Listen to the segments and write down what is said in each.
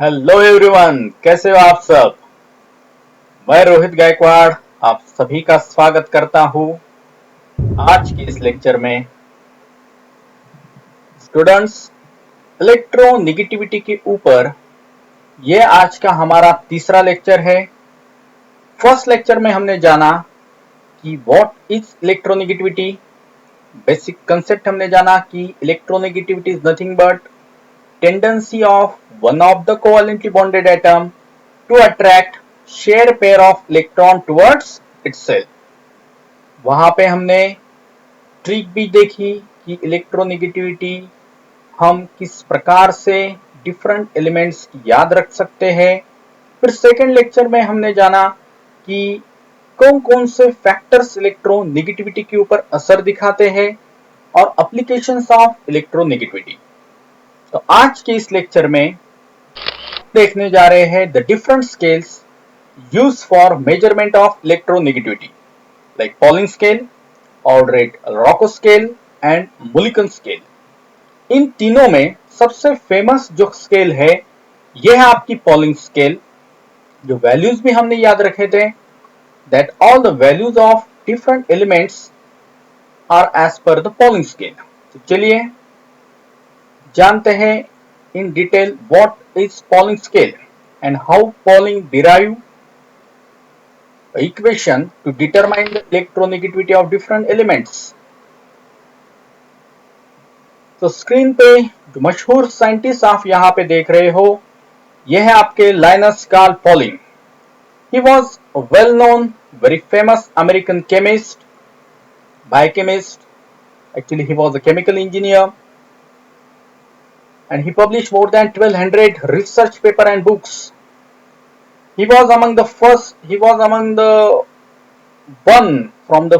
Hello everyone, कैसे हो आप सब। मैं रोहित गायकवाड़ आप सभी का स्वागत करता हूँ आज के इस लेक्चर में। स्टूडेंट्स, इलेक्ट्रोनेगेटिविटी के ऊपर ये आज का हमारा तीसरा लेक्चर है। फर्स्ट लेक्चर में हमने जाना कि what is electronegativity. Basic concept हमने जाना कि electronegativity is nothing but tendency of one of the covalently bonded atom to attract share pair of electron towards itself. वहां पे हमने ट्रिक भी देखी कि इलेक्ट्रोनेगेटिविटी हम किस प्रकार से डिफरेंट एलिमेंट्स याद रख सकते हैं। फिर सेकंड लेक्चर में हमने जाना कि कौन कौन से फैक्टर्स इलेक्ट्रोनेगेटिविटी के ऊपर असर दिखाते हैं और एप्लीकेशंस ऑफ इलेक्ट्रोनेगेटिविटी। तो आज के इस लेक्चर में देखने जा रहे हैं the different scales used for measurement of electronegativity like Pauling scale, Allred Rochow scale and Mulliken scale. इन तीनों में सबसे फेमस जो स्केल है यह है आपकी पॉलिंग स्केल। जो वैल्यूज भी हमने याद रखे थे that all the values of different elements are as per the Pauling scale. तो चलिए जानते हैं in detail what is Pauling scale and how Pauling derive equation to determine the electronegativity of different elements। तो screen पे जो मशहूर scientist आप यहाँ पे देख रहे हो यह है आपके Linus Carl Pauling. He was well known very famous American chemist, biochemist. Actually he was a chemical engineer and he published more than 1200 research paper and books. He was among the one from the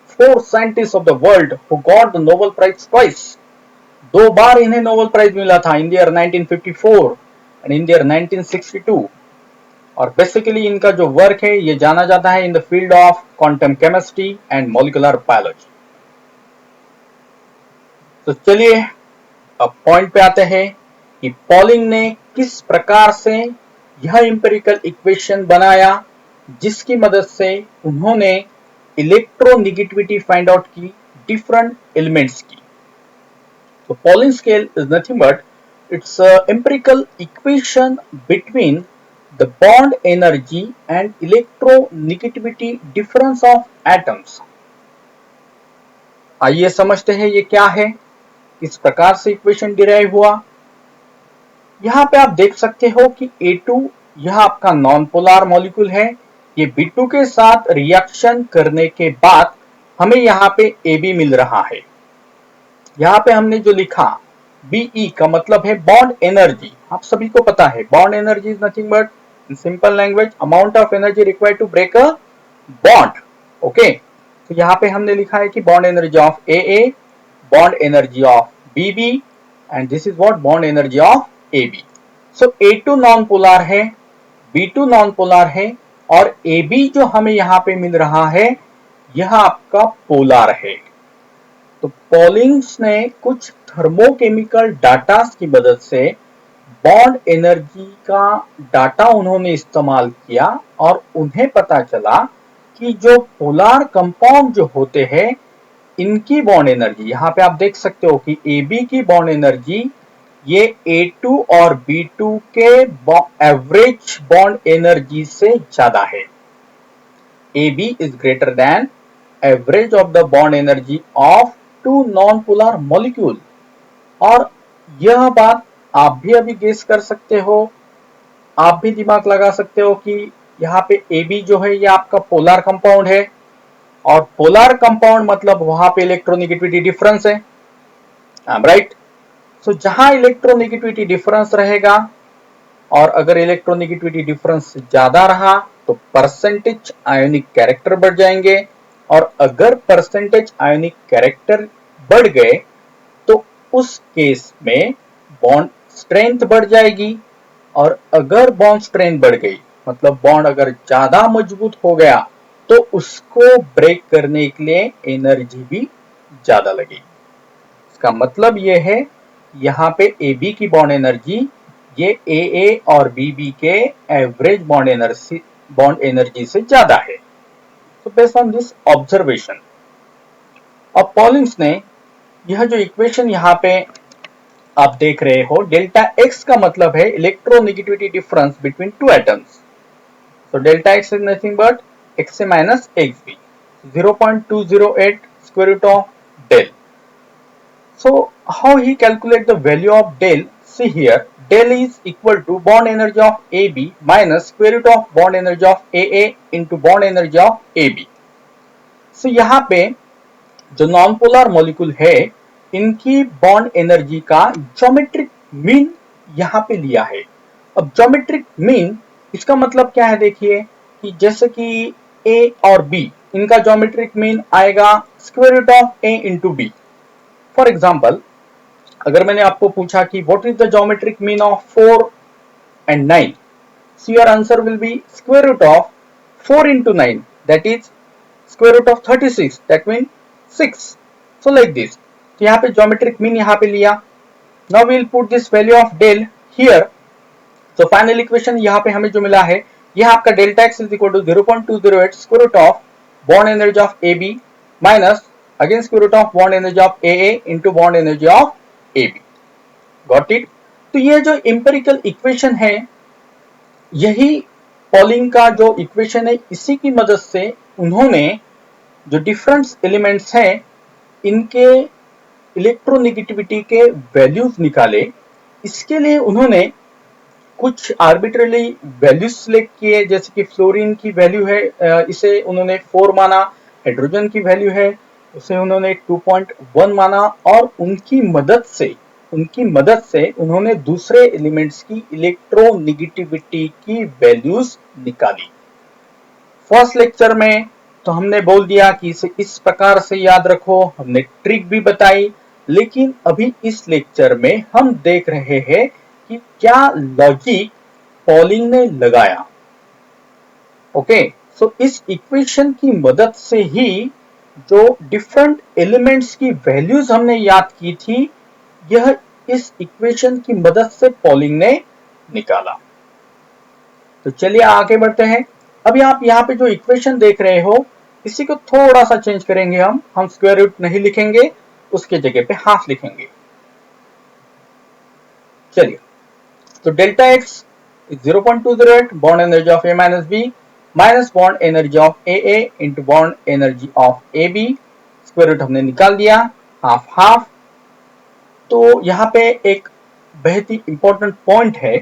four scientists of the world who got the Nobel Prize twice। दो बार इन्हें Nobel prize मिला था, इन year 1954 and in year 1962। और basically इनका जो work है ये जाना जाता है in the field of quantum chemistry and molecular biology. तो चलिए अब पॉइंट पे आते हैं कि पॉलिंग ने किस प्रकार से यह एम्पिरिकल इक्वेशन बनाया जिसकी मदद से उन्होंने इलेक्ट्रोनेगेटिविटी फाइंड आउट की डिफरेंट एलिमेंट्स की। तो polling scale is nothing but it's empirical equation between the bond energy and electronegativity difference of atoms. आइए समझते हैं ये क्या है, किस प्रकार से इक्वेशन डिराइव हुआ। यहाँ पे आप देख सकते हो कि A2 यह आपका नॉन पोलर मॉलिक्यूल है। ये B2 के साथ रिएक्शन करने के बाद हमें यहाँ पे AB मिल रहा है। यहाँ पे हमने जो लिखा BE का मतलब है बॉन्ड एनर्जी। आप सभी को पता है bond energy is nothing but in simple language amount of energy required to break a bond. Okay, तो यहाँ पे हमने लिखा है कि bond energy of AA, bond energy of BB and this is what bond energy of AB। So A2 non polar है, B2 non polar है और AB जो हमें यहाँ पे मिल रहा है यह आपका पोलर है। तो पॉलिंग्स ने कुछ थर्मोकेमिकल डाटा की मदद से बॉन्ड एनर्जी का डाटा उन्होंने इस्तेमाल किया और उन्हें पता चला कि जो पोलर कंपाउंड जो होते हैं इनकी बॉन्ड एनर्जी, यहाँ पे आप देख सकते हो कि AB की बॉन्ड एनर्जी ये A2 और B2 के एवरेज बॉन्ड एनर्जी से ज्यादा है। AB is greater than average of the bond energy of two non polar molecule. और यह बात आप भी अभी गेस कर सकते हो, आप भी दिमाग लगा सकते हो कि यहाँ पे AB जो है ये आपका पोलर कंपाउंड है और पोलर कंपाउंड मतलब वहां पे इलेक्ट्रोनेगेटिविटी डिफरेंस है। राइट। सो जहां इलेक्ट्रोनेगेटिविटी डिफरेंस रहेगा और अगर इलेक्ट्रोनेगेटिविटी डिफरेंस ज्यादा रहा तो परसेंटेज आयोनिक कैरेक्टर बढ़ जाएंगे और अगर परसेंटेज आयोनिक कैरेक्टर बढ़ गए तो उस केस में बॉन्ड स्ट्रेंथ बढ़ जाएगी और अगर बॉन्ड स्ट्रेंथ बढ़ गई मतलब बॉन्ड अगर ज्यादा मजबूत हो गया तो उसको ब्रेक करने के लिए एनर्जी भी ज्यादा लगेगी। इसका मतलब यह है यहाँ पे AB की बॉन्ड एनर्जी ये AA और BB के एवरेज बॉन्ड एनर्जी से ज्यादा है। तो बेस्ड ऑन दिस ऑब्जर्वेशन, अब पॉलिंग्स ने यह जो इक्वेशन यहाँ पे आप देख रहे हो, डेल्टा एक्स का मतलब है electronegativity difference between two atoms. So delta x is nothing but xa minus xb, 0.208 square root of del. So how he calculate the value of del? See here, del is equal to bond energy of AB minus square root of bond energy of AA into bond energy of AB. So यहाँ पे जो non polar molecule है, इनकी bond energy का geometric mean यहाँ पे लिया है। अब ज्योमेट्रिक मीन इसका मतलब क्या है, देखिए कि जैसे कि A और B, इनका ज्योमेट्रिक मीन आएगा square root of A into B. For example, अगर मैंने आपको पूछा कि what is the geometric mean of 4 and 9, so your answer will be square root of 4 into 9, that is square root of 36, that means 6. So like this, तो यहाँ पे geometric mean यहाँ पे लिया। Now we will put this value of del here. So final equation यहाँ पे हमें जो मिला है, यह आपका delta X is equal to 0.208 square root of bond energy of A B minus again square root of bond energy of A A into bond energy of A B. Got it? तो ये जो empirical equation है, यही polling का जो equation है, इसी की मदद से उन्होंने जो डिफरेंट एलिमेंट्स हैं, इनके इलेक्ट्रोनेगेटिविटी के वैल्यूज निकाले। इसके लिए उन्होंने कुछ आर्बिट्रली वैल्यूज सिलेक्ट किए, जैसे कि फ्लोरीन की वैल्यू है, इसे उन्होंने 4 माना, हाइड्रोजन की वैल्यू है, उसे उन्होंने 2.1 माना, और उनकी मदद से उन्होंने दूसरे एलिमेंट्स की इलेक्ट्रोनेगेटिविटी की वैल्यूज निकाली। फर्स्ट लेक्चर में तो हमने बोल दिया कि इसे इस प्रकार से याद रखो, हमने ट्रिक भी बताई, लेकिन अभी इस लेक्चर में हम देख रहे हैं कि क्या लॉजिक पॉलिंग ने लगाया। ओके, सो इस इक्वेशन की मदद से ही जो डिफरेंट एलिमेंट्स की वैल्यूज हमने याद की थी, यह इस इक्वेशन की मदद से पॉलिंग ने निकाला। तो चलिए आगे बढ़ते हैं। अभी आप यहाँ पे जो इक्वेशन देख रहे हो, इसी को थोड़ा सा चेंज करेंगे। हम स्क्वायर रूट नहीं लिखेंगे, उसके जगह पे हाफ लिखेंगे। चलिए, तो delta x is 0.208 bond energy of A minus B minus bond energy of AA into bond energy of AB, square root हमने निकाल दिया, हाफ हाफ। तो यहाँ पे एक बहुत ही इंपॉर्टेंट पॉइंट है,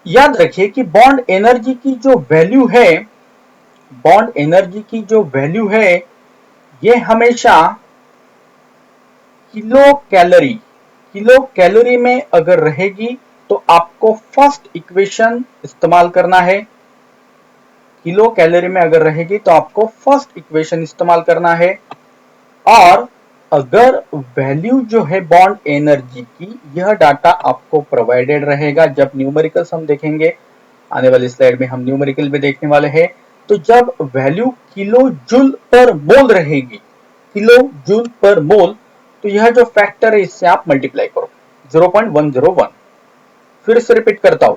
याद रखिए कि बॉन्ड एनर्जी की जो वैल्यू है, ये हमेशा किलो कैलोरी में अगर रहेगी तो आपको फर्स्ट इक्वेशन इस्तेमाल करना है। किलो कैलोरी में अगर रहेगी तो आपको फर्स्ट इक्वेशन इस्तेमाल करना है। और अगर वैल्यू जो है बॉन्ड एनर्जी की, यह डाटा आपको प्रोवाइडेड रहेगा। जब न्यूमेरिकल्स हम देखेंगे, आने वाली स्लाइड में हम न्यूमेरिकल भी देखने वाले हैं, तो जब वैल्यू किलो जूल पर मोल रहेगी, तो यह जो फैक्टर है, इससे आप मल्टीप्लाई करो 0.101। फिर से रिपीट करता हूं,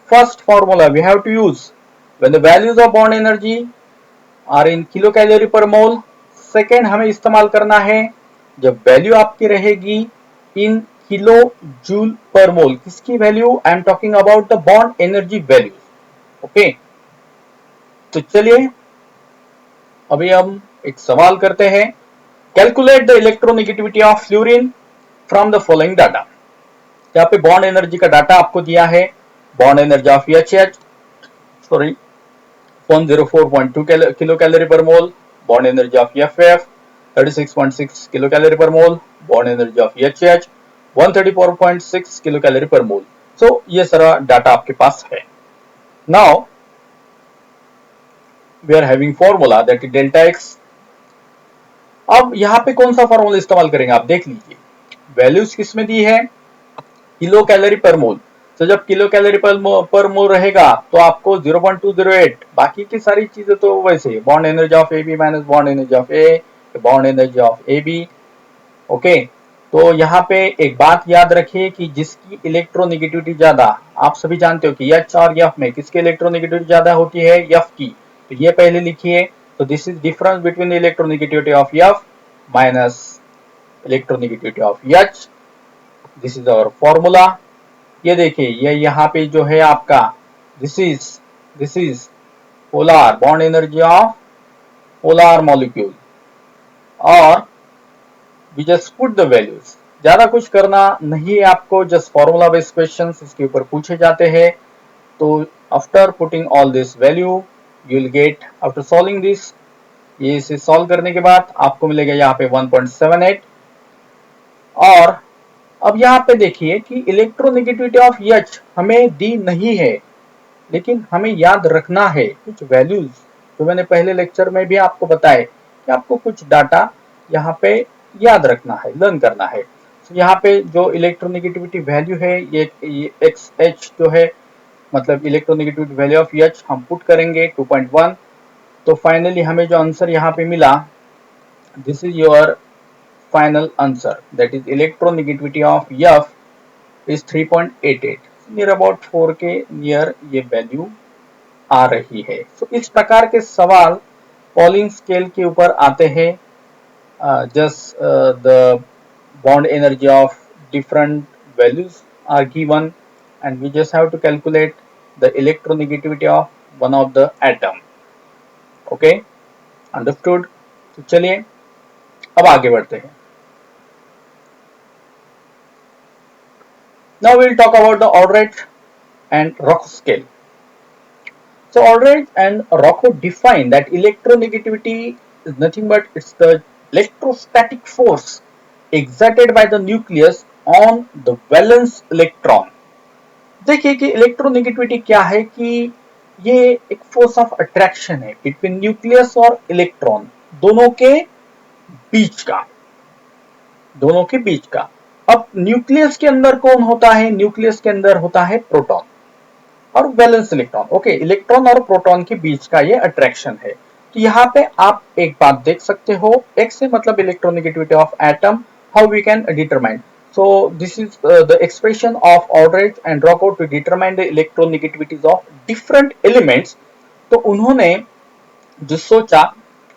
first formula we have to use when the values of bond energy are in kilo calorie per mole. Second हमें इस्तेमाल करना है जब वैल्यू आपकी रहेगी in kilo joule per mole. किसकी value? I am talking about the bond energy value. Okay, तो चलिए अभी हम एक सवाल करते हैं। Calculate the electronegativity of fluorine from the following data. यहाँ पे बॉन्ड एनर्जी का डाटा आपको दिया है। Bond energy of HH 104.2 kilo calorie per mole, bond energy of FF 36.6 kilo calorie per mole, bond energy of HH 134.6 kilo calorie per mole. So ये सारा data आपके पास है। Now we are having formula that is delta X. अब यहाँ पे कौन सा फॉर्मूला इस्तेमाल करेंगे, आप देख लीजिए। वैल्यूज किसमें दी है? किलो कैलोरी पर मोल। तो जब किलो कैलोरी पर मोल रहेगा तो आपको 0.208, बाकी की सारी चीजें तो वैसे, bond energy of AB minus bond energy of A, bond energy of AB। Okay, तो यहाँ पे एक बात याद रखिए कि जिसकी इलेक्ट्रोनेगेटिविटी ज्यादा, आप सभी जानते हो कि H और F में किसकी इलेक्ट्रोनेगेटिविटी ज्यादा होती है, F की, तो ये पहले लिखिए। तो this is difference between the electronegativity of F minus electronegativity of H। This is our formula. ये देखिए, ये यहाँ पे जो है आपका this is polar bond energy of polar molecule, और we just put the values. ज्यादा कुछ करना नहीं है आपको, जस्ट फॉर्मूला बेस्ड क्वेश्चंस इसके ऊपर पूछे जाते हैं। तो after putting all this value you will get, after solving this, ये इसे सॉल्व करने के बाद आपको मिलेगा यहाँ पे 1.78। और अब यहाँ पे देखिए कि इलेक्ट्रोनेगेटिविटी ऑफ H हमें दी नहीं है, लेकिन हमें याद रखना है कुछ वैल्यूज, जो मैंने पहले लेक्चर में भी आपको बताए कि आपको कुछ डाटा यहाँ पे याद रखना है, लर्न करना है। तो यहाँ पे जो इलेक्ट्रोनेगेटिविटी वैल्यू है, ये XH जो है, मतलब इलेक्ट्रोनेगेटिविटी वैल्यू ऑफ H हम पुट करेंगे 2.1। तो फाइनली हमें जो आंसर यहाँ पे मिला, this is your final answer, that is electronegativity of F is 3.88, near about 4 के नियर ये वैल्यू आ रही है। तो इस प्रकार के सवाल पॉलिंग स्केल के ऊपर आते हैं। Just the bond energy of different values are given and we just have to calculate the electronegativity of one of the atom. Okay, understood? तो चलिए अब आगे बढ़ते हैं। Now we'll talk about the Aldrich and Rocco scale. So Aldrich and Rocco define that electronegativity is nothing but it's the electrostatic force exerted by the nucleus on the valence electron. देखिए कि electronegativity क्या है, कि ये एक force of attraction है between nucleus और electron, दोनों के बीच का, दोनों के बीच का। अब न्यूक्लियस के अंदर कौन होता है, न्यूक्लियस के अंदर होता है प्रोटॉन और वैलेंस इलेक्ट्रॉन। ओके, इलेक्ट्रॉन और प्रोटॉन के बीच का ये अट्रैक्शन है। तो यहाँ पे आप एक बात देख सकते हो, X से मतलब electronegativity of atom, how we can determine. So this is the expression of Aldrich and Rocco to determine the electronegativities of different elements। तो उन्होंने जो सोचा,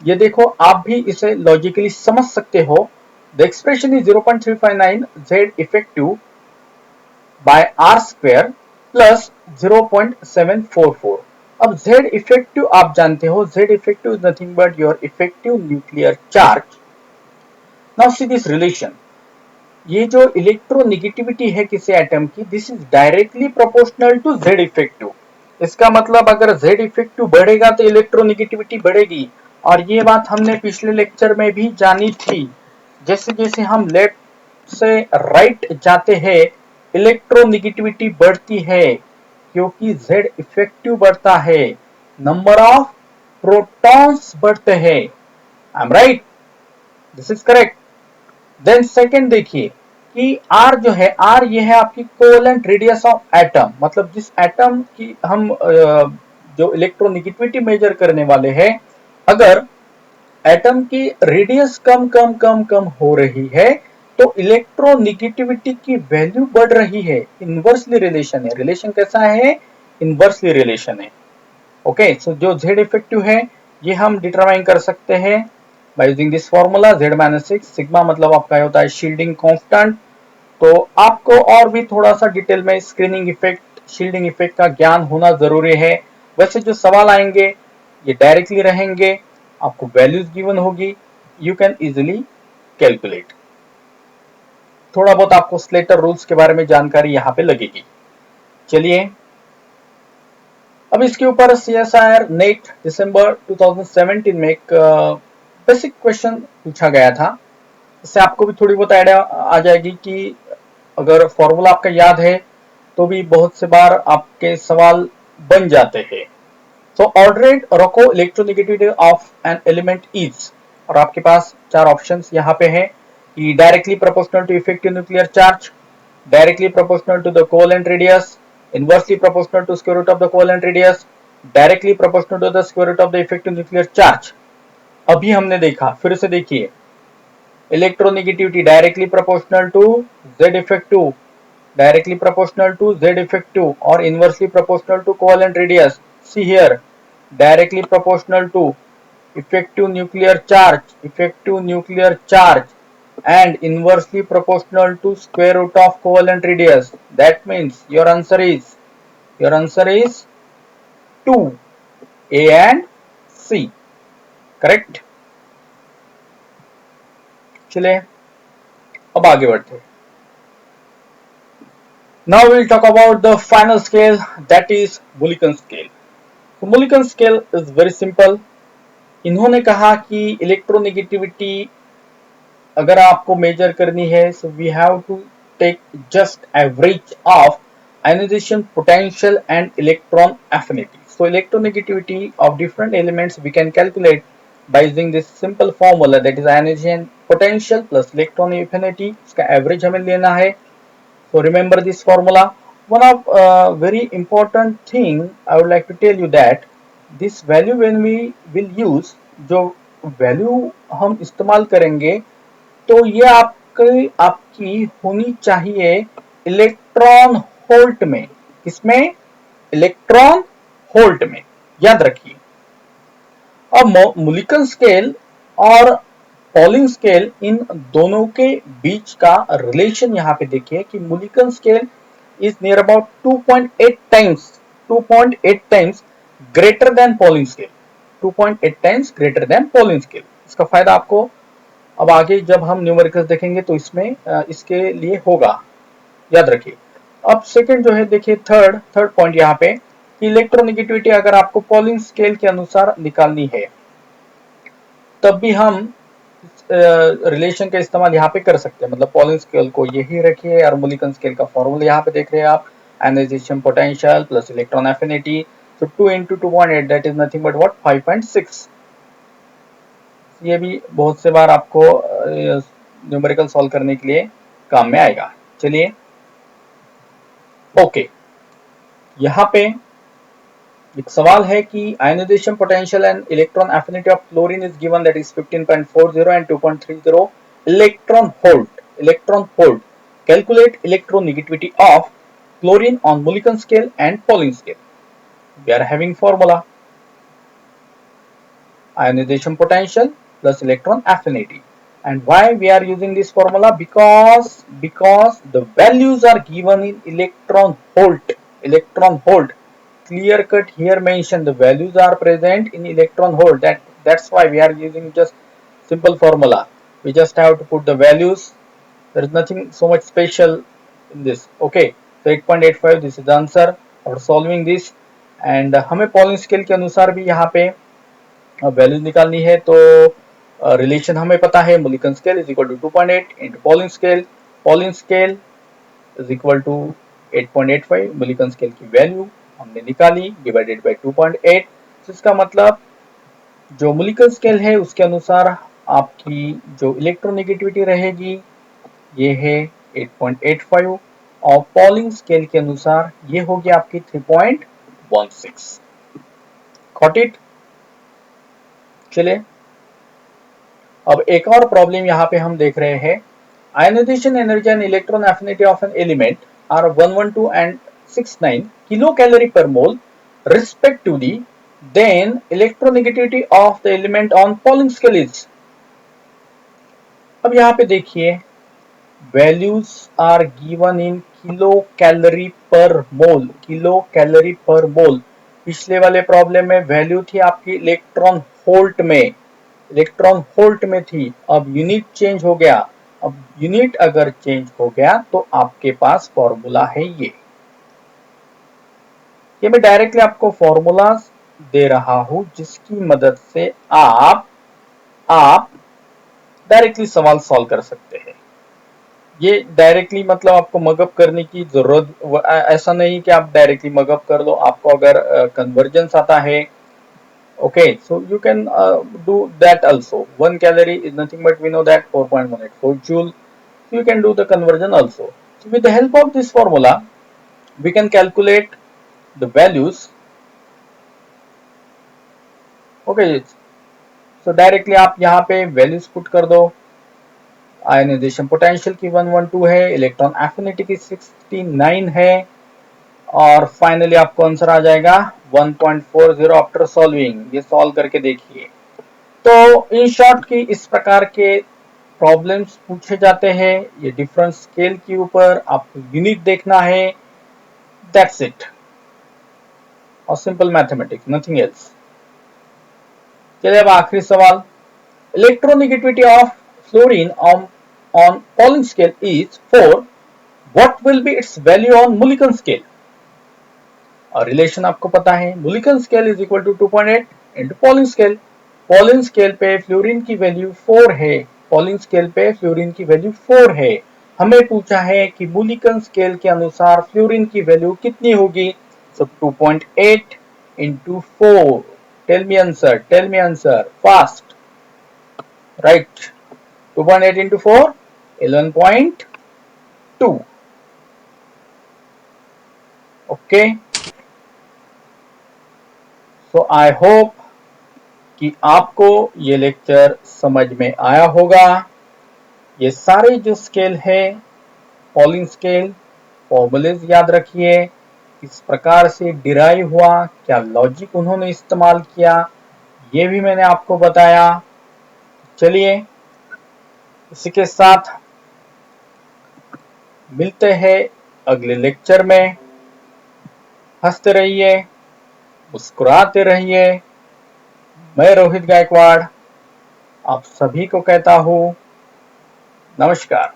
ये देखो आप भी इसे लॉजिकली समझ सकते हो। The expression is 0.359 Z effective by R square plus 0.744। अब Z effective आप जानते हो, Z effective is nothing but your effective nuclear charge। Now see this relation, ये जो इलेक्ट्रोनेगेटिविटी है किसी एटम की, this is directly proportional to Z effective. इसका मतलब अगर Z इफेक्टिव बढ़ेगा तो इलेक्ट्रोनेगेटिविटी बढ़ेगी, और ये बात हमने पिछले लेक्चर में भी जानी थी। जैसे जैसे हम लेफ्ट से राइट जाते हैं इलेक्ट्रोनेगेटिविटी बढ़ती है, क्योंकि Z इफेक्टिव बढ़ता है, नंबर ऑफ प्रोटॉन्स बढ़ते हैं। I am right, this is correct. Then second देखिए कि R जो है, R ये है आपकी कोवेलेंट रेडियस ऑफ एटम, मतलब जिस एटम की हम जो इलेक्ट्रोनेगेटिविटी मेजर करने वाले हैं, अगर एटम की रेडियस कम कम कम कम हो रही है तो इलेक्ट्रोनेगेटिविटी की वैल्यू बढ़ रही है। इनवर्सली रिलेशन है, रिलेशन कैसा है, इनवर्सली रिलेशन है। ओके, सो जो Z इफेक्टिव है ये हम डिटरमाइन कर सकते हैं by using this formula Z minus 6, sigma मतलब आपका होता है शील्डिंग कांस्टेंट। तो आपको और भी थोड़ा सा डिटेल में स्क्रीनिंग इफेक्ट, शील्डिंग इफेक्ट का ज्ञान होना जरूरी है। वैसे जो सवाल आएंगे ये डायरेक्टली रहेंगे, आपको वैल्यूज गिवन होगी, यू कैन इजिली कैलकुलेट। थोड़ा बहुत आपको स्लेटर रूल्स के बारे में जानकारी यहाँ पे लगेगी। चलिए अब इसके ऊपर CSIR नेट दिसंबर 2017 में एक बेसिक क्वेश्चन पूछा गया था। इससे आपको भी थोड़ी बहुत आइडिया आ जाएगी कि अगर फॉर्मूला आपका याद है तो भी बहुत से बार आपके सवाल बन जाते हैं। सो ऑर्डरेड रोको electronegativity of an element is, और आपके पास चार ऑप्शंस यहाँ पे हैं कि directly proportional to effective nuclear charge, directly proportional to the covalent radius, inversely proportional to square root of the covalent radius, directly proportional to the square root of the effective nuclear charge. अभी हमने देखा, फिर से देखिए, Electronegativity directly proportional to Z effective, directly proportional to Z effective or inversely proportional to covalent radius. See here, directly proportional to effective nuclear charge and inversely proportional to square root of covalent radius. That means your answer is 2, A and C. Correct. चलिए अब आगे बढ़ते हैं। Now we'll talk about the final scale, that is Mulliken scale. So Mulliken scale is very simple. इन्होंने कहा कि electronegativity अगर आपको मेजर करनी है, so we have to take just average of ionization potential and electron affinity. So electronegativity of different elements we can calculate by using this simple formula, that is ionization potential plus electron affinity. इसका average हमें लेना है. So remember this formula. One of very important thing I would like to tell you that this value when we will use, जो value हम इस्तेमाल करेंगे तो ये आपकी होनी चाहिए इलेक्ट्रॉन होल्ट में। किसमें? इलेक्ट्रॉन होल्ट में, याद रखिए। अब मुलिकन स्केल और पॉलिंग स्केल, इन दोनों के बीच का रिलेशन यहाँ पे देखिए कि Mulliken scale is near about 2.8 times greater than polling scale, 2.8 times greater than polling scale. इसका फायदा आपको अब आगे जब हम न्यूमेरिकल्स देखेंगे तो इसमें इसके लिए होगा, याद रखिए। अब सेकंड जो है देखिए, थर्ड पॉइंट यहाँ पे कि इलेक्ट्रोनेगेटिविटी अगर आपको पॉलिंग स्केल के अनुसार निकालनी है तब भी हम रिलेशन का इस्तेमाल यहाँ पे कर सकते हैं। मतलब पॉलिंग स्केल को यही रखिए और मुलिकन स्केल का फॉर्मूला यहाँ पे देख रहे हैं आप, ionization potential plus electron affinity. तो 2 into 2.8 that is nothing but what 5.6। ये भी बहुत से बार आपको न्यूमेरिकल सॉल्व करने के लिए काम में आएगा। चलिए ओके, यहाँ पे एक सवाल है कि ionization potential and electron affinity of chlorine is given, that is 15.40 and 2.30 electron volt calculate electronegativity of chlorine on Mulliken scale and Pauling scale. We are having formula ionization potential plus electron affinity. And why we are using this formula? Because the values are given in electron volt. Clear cut here mentioned the values are present in electron volt. That's why we are using just simple formula. We just have to put the values. There is nothing so much special in this. Okay, so 8.85 this is the answer for solving this. And हमें polling scale के अनुसार भी यहाँ पे values निकालनी है। तो relation हमें पता है, Mulliken scale is equal to 2.8 into Pauling scale is equal to 8.85। Mulliken scale की वैल्यू हमने निकाली डिवाइडेड बाय 2.8। तो इसका मतलब जो मुलिकन स्केल है उसके अनुसार आपकी जो इलेक्ट्रोनेगेटिविटी रहेगी ये है 8.85 और पॉलिंग स्केल के अनुसार ये होगी आपकी 3.16। Got it? चलिए अब एक और प्रॉब्लम यहाँ पे हम देख रहे हैं। Ionization energy and electron affinity of an element are 112 and 69 kilo calorie per mole respectively, then electronegativity of the element on Pauling scale is। अब यहाँ पे देखिए values are given in kilo calorie per mole. पिछले वाले problem में value थी आपकी electron Holt में थी, अब यूनिट चेंज हो गया। अब यूनिट अगर चेंज हो गया तो आपके पास फॉर्मूला है ये मैं डायरेक्टली आपको फॉर्मूला दे रहा हूं जिसकी मदद से आप डायरेक्टली सवाल सॉल्व कर सकते हैं। ये डायरेक्टली मतलब आपको मगअप करने की जरूरत ऐसा नहीं कि आप डायरेक्टली मगअप कर लो। आपको अगर कन्वर्जेंस आता है, okay, so you can do that also. 1 calorie is nothing but we know that 4.184 joule. So you can do the conversion also. So with the help of this formula we can calculate the values. Okay, so directly आप यहाँ पे values put कर दो ionization potential की 112 है, electron affinity की 69 है और फाइनली आपको आंसर आ जाएगा 1.40 आफ्टर सॉल्विंग। ये सॉल्व करके देखिए। तो इन शॉर्ट की इस प्रकार के प्रॉब्लम्स पूछे जाते हैं। ये डिफरेंट स्केल के ऊपर आपको यूनिट देखना है, दैट्स इट, और सिंपल मैथमेटिक्स, नथिंग एल्स। चलिए अब आखिरी सवाल, electronegativity of fluorine on Pauling scale is 4, what will be its value on Mulliken scale? और रिलेशन आपको पता है, Mulliken scale is equal to 2.8 into Pauling scale। Pauling scale पे फ्लोरीन की वैल्यू 4 है, Pauling scale पे फ्लोरीन की value 4 है। हमें पूछा है कि Mulliken scale के अनुसार फ्लोरीन की वैल्यू कितनी होगी। So 2.8 into 4, tell me answer fast, right? 2.8 into 4, 11.2। Okay, so I hope कि आपको ये लेक्चर समझ में आया होगा। ये सारे जो स्केल है, पॉलिंग स्केल, फॉर्मूलेज याद रखिए, किस प्रकार से डिराइव हुआ, क्या लॉजिक उन्होंने इस्तेमाल किया, ये भी मैंने आपको बताया। चलिए इसी के साथ मिलते हैं अगले लेक्चर में। हंसते रहिए, मुस्कुराते रहिए। मैं रोहित गायकवाड़ आप सभी को कहता हूँ नमस्कार।